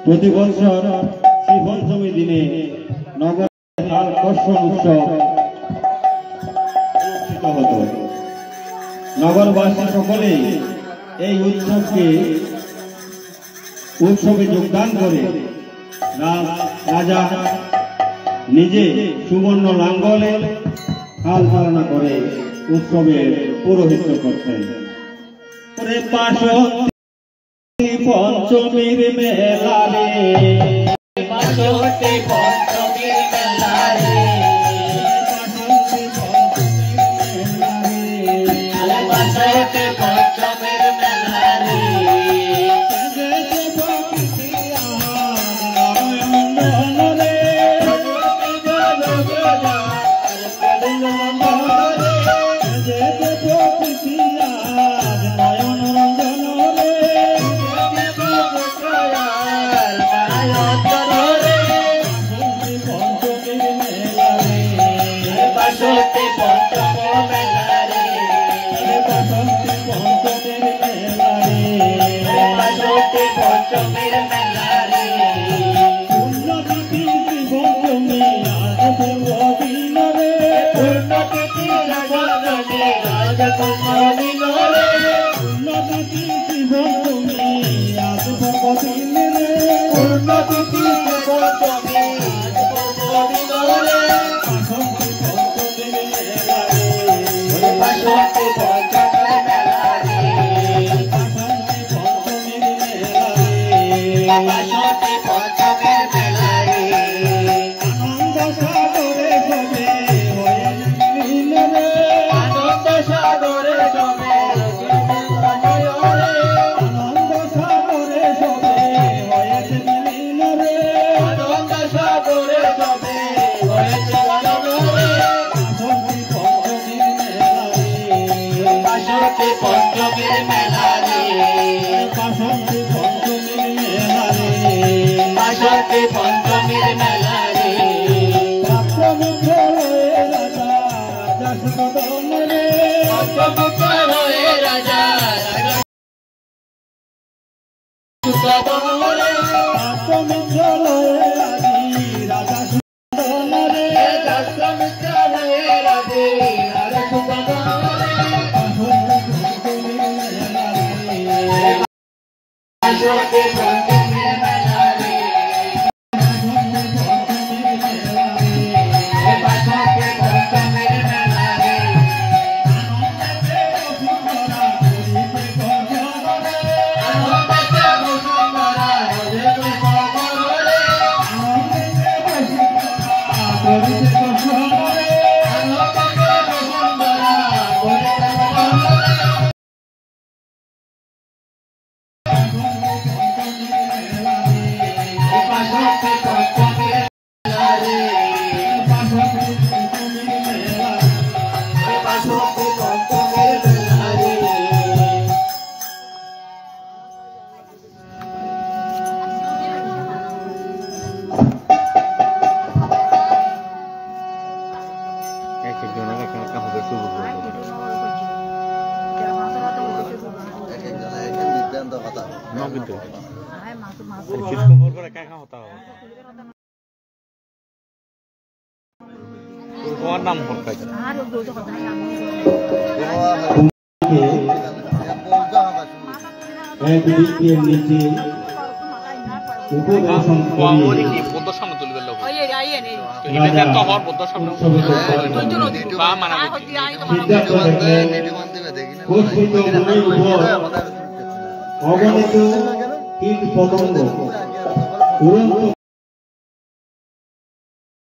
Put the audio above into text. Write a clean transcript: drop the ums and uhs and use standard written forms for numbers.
প্রতি বছর শ্রী পঞ্চমী দিনে নগর কর্ষণ উৎসব অনুষ্ঠিত হতো। নগরবাসী সকলে এই উৎসবে যোগদান করে রাজা নিজে সুবর্ণ লাঙ্গলে হাল চালনা করে উৎসবের পৌরোহিত্য করতেন। পঞ্চমীর মেলা রে পঞ্চমীর মেলা রে পঞ্চমীর মেলা রে পঞ্চমীর মেলা রে পঞ্চমীর মেলা রে পঞ্চমীর মেলা রে রাজা নাম অগণিত কীট পতঙ্গ